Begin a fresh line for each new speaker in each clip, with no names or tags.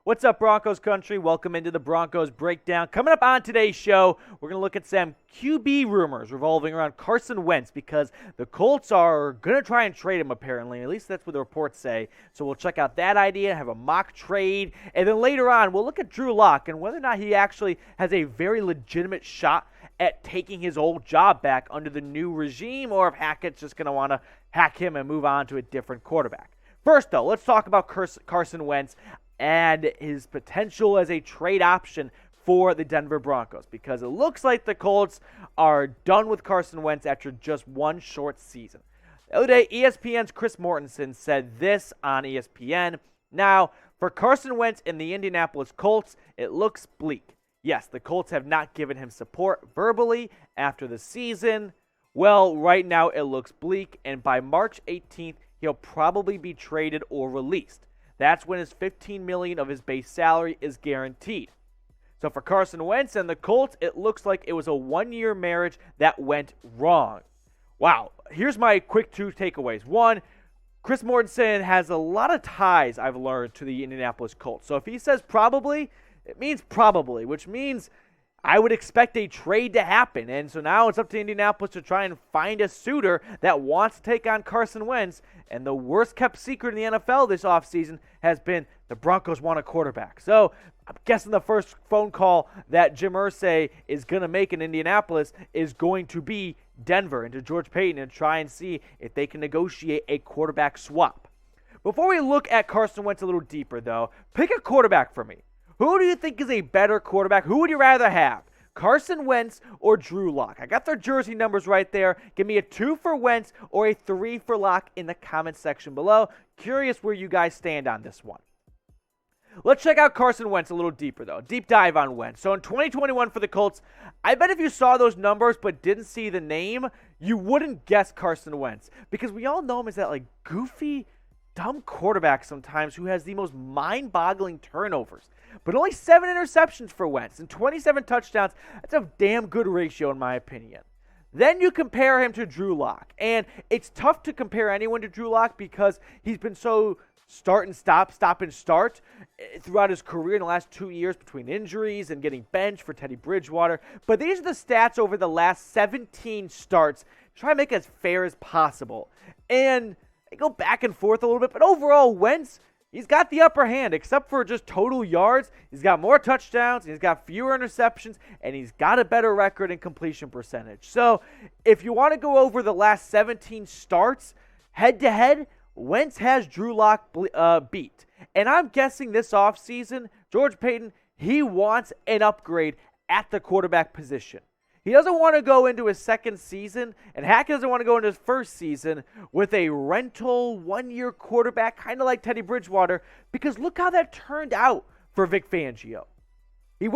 What's up, Broncos Country? Welcome into the Broncos Breakdown. Coming up on today's show, we're going to look at some QB rumors revolving around Carson Wentz because the Colts are going to try and trade him, apparently. At least that's what the reports say. So we'll check out that idea, have a mock trade, and then later on, we'll look at Drew Lock and whether or not he actually has a very legitimate shot at taking his old job back under the new regime, or if Hackett's just going to want to hack him and move on to a different quarterback. First, though, let's talk about Carson Wentz and his potential as a trade option for the Denver Broncos, because it looks like the Colts are done with Carson Wentz after just one short season. The other day, ESPN's Chris Mortensen said this on ESPN. Now, for Carson Wentz and the Indianapolis Colts, it looks bleak. Yes, the Colts have not given him support verbally after the season. Well, right now it looks bleak, and by March 18th, he'll probably be traded or released. That's when his $15 million of his base salary is guaranteed. So for Carson Wentz and the Colts, it looks like it was a one-year marriage that went wrong. Wow, here's my quick two takeaways. One, Chris Mortensen has a lot of ties, I've learned, to the Indianapolis Colts. So if he says probably, it means probably, which means I would expect a trade to happen. And so now it's up to Indianapolis to try and find a suitor that wants to take on Carson Wentz. And the worst kept secret in the NFL this offseason has been the Broncos want a quarterback. So I'm guessing the first phone call that Jim Irsay is going to make in Indianapolis is going to be Denver and to George Paton and try and see if they can negotiate a quarterback swap. Before we look at Carson Wentz a little deeper, though, pick a quarterback for me. Who do you think is a better quarterback? Who would you rather have? Carson Wentz or Drew Lock? I got their jersey numbers right there. Give me a 2 for Wentz or a 3 for Lock in the comment section below. Curious where you guys stand on this one. Let's check out Carson Wentz a little deeper, though. Deep dive on Wentz. So in 2021 for the Colts, I bet if you saw those numbers but didn't see the name, you wouldn't guess Carson Wentz. Because we all know him as that like goofy, dumb quarterback sometimes who has the most mind-boggling turnovers. But only 7 interceptions for Wentz and 27 touchdowns. That's a damn good ratio in my opinion. Then you compare him to Drew Lock. And it's tough to compare anyone to Drew Lock because he's been so start and stop and start throughout his career in the last 2 years between injuries and getting benched for Teddy Bridgewater. But these are the stats over the last 17 starts. Try to make it as fair as possible. And they go back and forth a little bit. But overall, Wentz, he's got the upper hand, except for just total yards. He's got more touchdowns, he's got fewer interceptions, and he's got a better record in completion percentage. So if you want to go over the last 17 starts, head-to-head, Wentz has Drew Lock beat. And I'm guessing this offseason, George Paton, he wants an upgrade at the quarterback position. He doesn't want to go into his second season, and Hackett doesn't want to go into his first season with a rental one-year quarterback, kind of like Teddy Bridgewater, because look how that turned out for Vic Fangio. He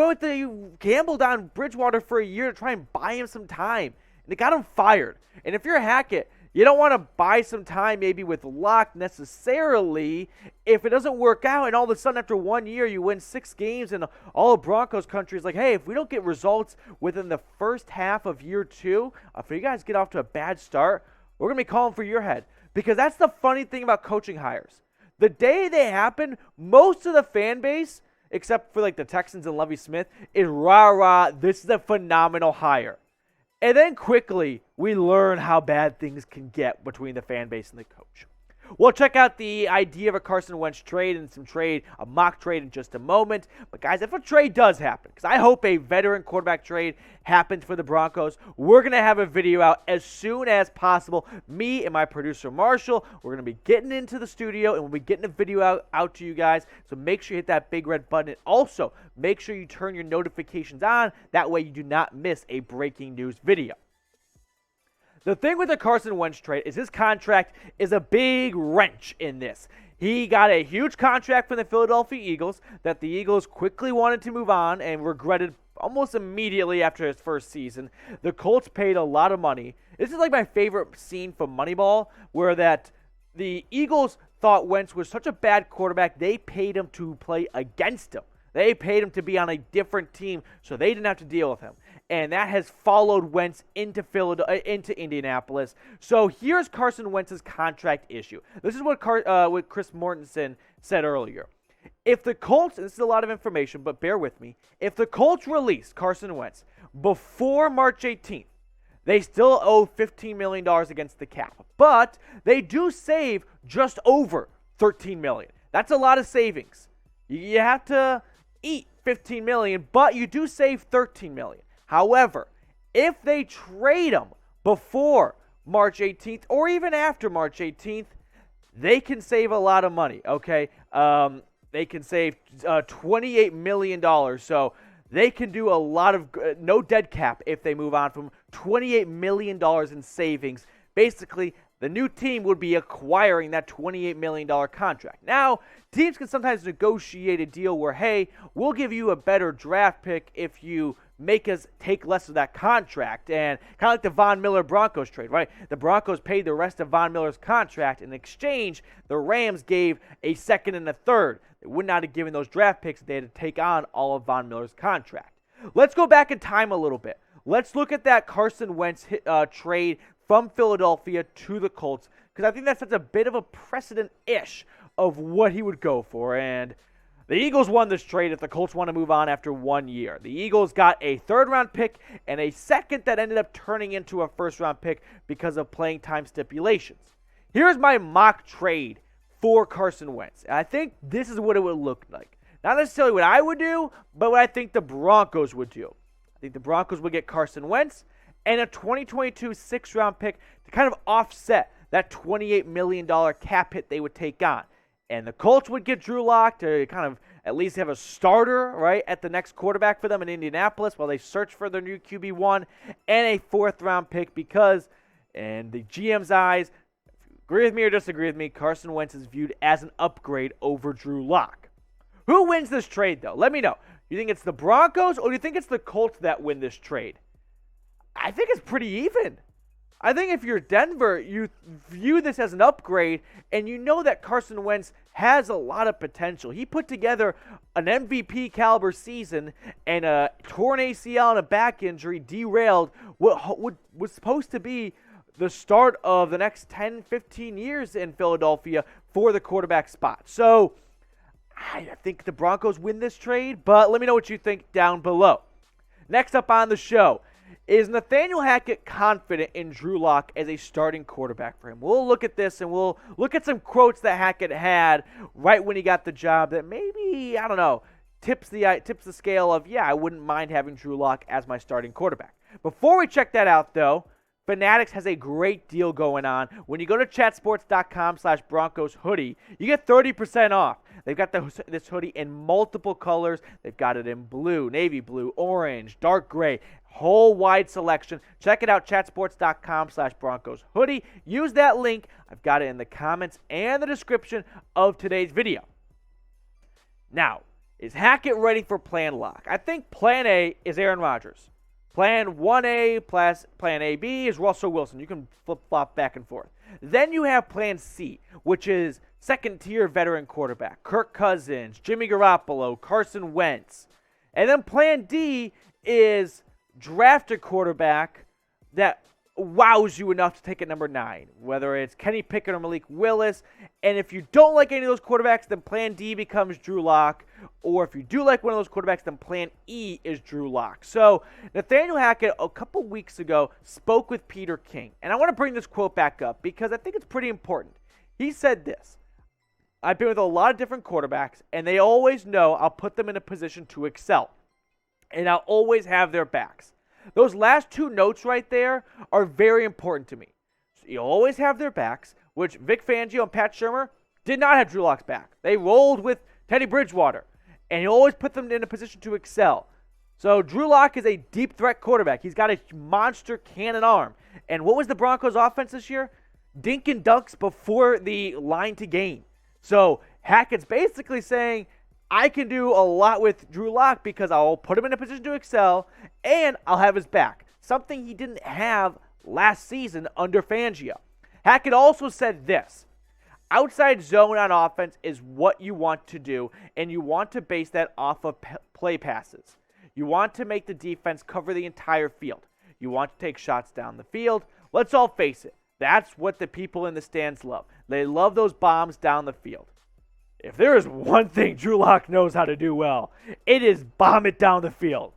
gambled on Bridgewater for a year to try and buy him some time, and it got him fired. And if you're Hackett, you don't want to buy some time maybe with Lock necessarily if it doesn't work out and all of a sudden after 1 year you win 6 games and all of Broncos country is like, hey, if we don't get results within the first half of year 2, if you guys get off to a bad start, we're going to be calling for your head. Because that's the funny thing about coaching hires. The day they happen, most of the fan base, except for like the Texans and Lovie Smith, is rah-rah, this is a phenomenal hire. And then quickly, we learn how bad things can get between the fan base and the coach. We'll check out the idea of a Carson Wentz trade and a mock trade in just a moment. But guys, if a trade does happen, because I hope a veteran quarterback trade happens for the Broncos, we're going to have a video out as soon as possible. Me and my producer Marshall, we're going to be getting into the studio and we'll be getting a video out to you guys. So make sure you hit that big red button. And also, make sure you turn your notifications on. That way you do not miss a breaking news video. The thing with the Carson Wentz trade is his contract is a big wrench in this. He got a huge contract from the Philadelphia Eagles that the Eagles quickly wanted to move on and regretted almost immediately after his first season. The Colts paid a lot of money. This is like my favorite scene from Moneyball, where that the Eagles thought Wentz was such a bad quarterback, they paid him to play against him. They paid him to be on a different team so they didn't have to deal with him. and that has followed Wentz into Indianapolis. So here's Carson Wentz's contract issue. This is what Chris Mortensen said earlier. If the Colts, and this is a lot of information, but bear with me, if the Colts release Carson Wentz before March 18th, they still owe $15 million against the cap. But they do save just over $13 million. That's a lot of savings. You have to eat $15 million, but you do save $13 million. However, if they trade him before March 18th or even after March 18th, they can save a lot of money, okay? They can save $28 million. So they can do a lot of no dead cap if they move on from $28 million in savings. Basically, the new team would be acquiring that $28 million contract. Now, teams can sometimes negotiate a deal where, hey, we'll give you a better draft pick if you make us take less of that contract. And kind of like the Von Miller Broncos trade, right? The Broncos paid the rest of Von Miller's contract. In exchange, the Rams gave a second and a third. They would not have given those draft picks if they had to take on all of Von Miller's contract. Let's go back in time a little bit. Let's look at that Carson Wentz trade from Philadelphia to the Colts, because I think that sets a bit of a precedent-ish of what he would go for. And the Eagles won this trade if the Colts want to move on after 1 year. The Eagles got a third-round pick and a second that ended up turning into a first-round pick because of playing time stipulations. Here's my mock trade for Carson Wentz. I think this is what it would look like. Not necessarily what I would do, but what I think the Broncos would do. I think the Broncos would get Carson Wentz and a 2022 sixth-round pick to kind of offset that $28 million cap hit they would take on. And the Colts would get Drew Lock to kind of at least have a starter, right, at the next quarterback for them in Indianapolis while they search for their new QB1, and a fourth-round pick because, in the GM's eyes, if you agree with me or disagree with me, Carson Wentz is viewed as an upgrade over Drew Lock. Who wins this trade, though? Let me know. You think it's the Broncos, or do you think it's the Colts that win this trade? I think it's pretty even. I think if you're Denver, you view this as an upgrade, and you know that Carson Wentz has a lot of potential. He put together an MVP caliber season, and a torn ACL and a back injury derailed what was supposed to be the start of the next 10, 15 years in Philadelphia for the quarterback spot. So I think the Broncos win this trade, but let me know what you think down below. Next up on the show, is Nathaniel Hackett confident in Drew Lock as a starting quarterback for him? We'll look at this, and we'll look at some quotes that Hackett had right when he got the job that maybe, I don't know, tips the scale of, yeah, I wouldn't mind having Drew Lock as my starting quarterback. Before we check that out, though, Fanatics has a great deal going on. When you go to chatsports.com/Broncos hoodie, you get 30% off. They've got this hoodie in multiple colors. They've got it in blue, navy blue, orange, dark gray, whole wide selection. Check it out, chatsports.com/Broncos hoodie. Use that link. I've got it in the comments and the description of today's video. Now, is Hackett ready for Plan Lock? I think Plan A is Aaron Rodgers. Plan 1A plus Plan AB is Russell Wilson. You can flip-flop back and forth. Then you have Plan C, which is second-tier veteran quarterback. Kirk Cousins, Jimmy Garoppolo, Carson Wentz. And then Plan D is draft a quarterback that wows you enough to take at number 9, whether it's Kenny Pickett or Malik Willis. And if you don't like any of those quarterbacks, then Plan D becomes Drew Lock. Or if you do like one of those quarterbacks, then Plan E is Drew Lock. So Nathaniel Hackett, a couple weeks ago, spoke with Peter King. And I want to bring this quote back up because I think it's pretty important. He said this: I've been with a lot of different quarterbacks, and they always know I'll put them in a position to excel. And I'll always have their backs. Those last two notes right there are very important to me. So you always have their backs, which Vic Fangio and Pat Shurmur did not have Drew Lock's back. They rolled with Teddy Bridgewater, and he always put them in a position to excel. So Drew Lock is a deep threat quarterback. He's got a monster cannon arm. And what was the Broncos' offense this year? Dink and dunks before the line to gain. So Hackett's basically saying, I can do a lot with Drew Lock because I'll put him in a position to excel, and I'll have his back. Something he didn't have last season under Fangio. Hackett also said this: outside zone on offense is what you want to do, and you want to base that off of play passes. You want to make the defense cover the entire field. You want to take shots down the field. Let's all face it. That's what the people in the stands love. They love those bombs down the field. If there is one thing Drew Lock knows how to do well, it is bomb it down the field.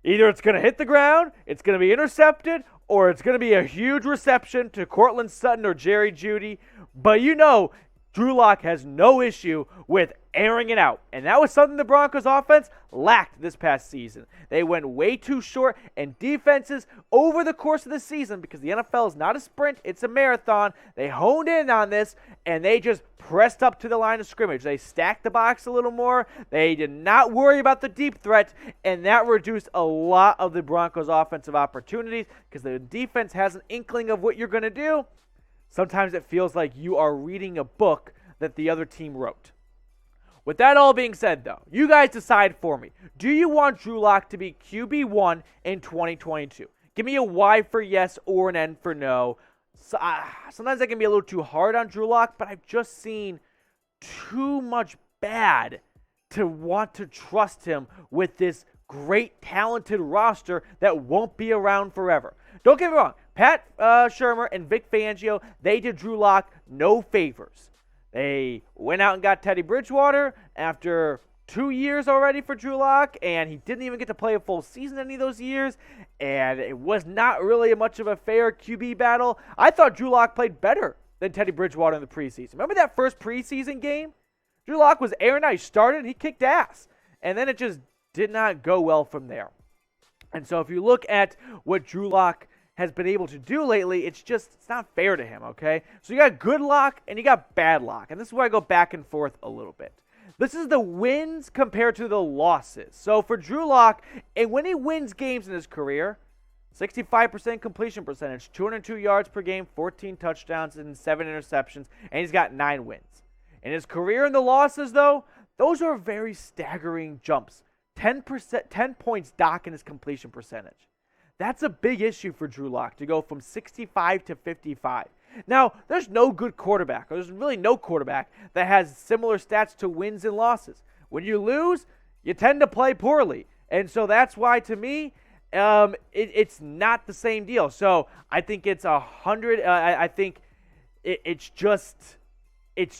Either it's going to hit the ground, it's going to be intercepted, or it's going to be a huge reception to Cortland Sutton or Jerry Jeudy. But you know, Drew Lock has no issue with airing it out. And that was something the Broncos offense lacked this past season. They went way too short, and defenses over the course of the season, because the NFL is not a sprint, it's a marathon, they honed in on this, and they just pressed up to the line of scrimmage. They stacked the box a little more. They did not worry about the deep threat, and that reduced a lot of the Broncos' offensive opportunities because the defense has an inkling of what you're going to do. Sometimes it feels like you are reading a book that the other team wrote. With that all being said, though, you guys decide for me. Do you want Drew Lock to be QB1 in 2022? Give me a Y for yes or an N for no. Sometimes I can be a little too hard on Drew Lock, but I've just seen too much bad to want to trust him with this great, talented roster that won't be around forever. Don't get me wrong. Pat Shurmur and Vic Fangio, they did Drew Lock no favors. They went out and got Teddy Bridgewater after 2 years already for Drew Lock, and he didn't even get to play a full season any of those years, and it was not really much of a fair QB battle. I thought Drew Lock played better than Teddy Bridgewater in the preseason. Remember that first preseason game? Drew Lock was airing out. He started, and he kicked ass, and then it just did not go well from there. And so if you look at what Drew Lock has been able to do lately, it's not fair to him, okay? So you got good Lock and you got bad Lock, and this is where I go back and forth a little bit. This is the wins compared to the losses. So for Drew Lock, and when he wins games in his career, 65% completion percentage, 202 yards per game, 14 touchdowns, and 7 interceptions, and he's got 9 wins. In his career in the losses, though, those are very staggering jumps. 10 points dock in his completion percentage. That's a big issue for Drew Lock to go from 65 to 55. Now, there's no good quarterback, or there's really no quarterback that has similar stats to wins and losses. When you lose, you tend to play poorly. And so that's why, to me, it's not the same deal. So I think it's 100. I think it's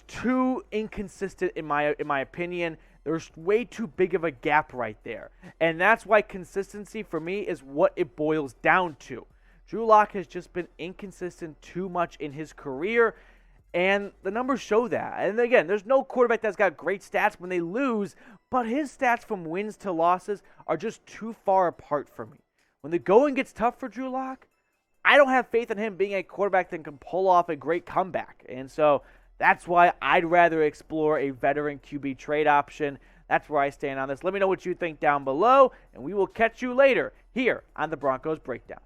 too inconsistent in my opinion. There's way too big of a gap right there. And that's why consistency for me is what it boils down to. Drew Lock has just been inconsistent too much in his career, and the numbers show that. And again, there's no quarterback that's got great stats when they lose, but his stats from wins to losses are just too far apart for me. When the going gets tough for Drew Lock, I don't have faith in him being a quarterback that can pull off a great comeback. And so that's why I'd rather explore a veteran QB trade option. That's where I stand on this. Let me know what you think down below, and we will catch you later here on the Broncos Breakdown.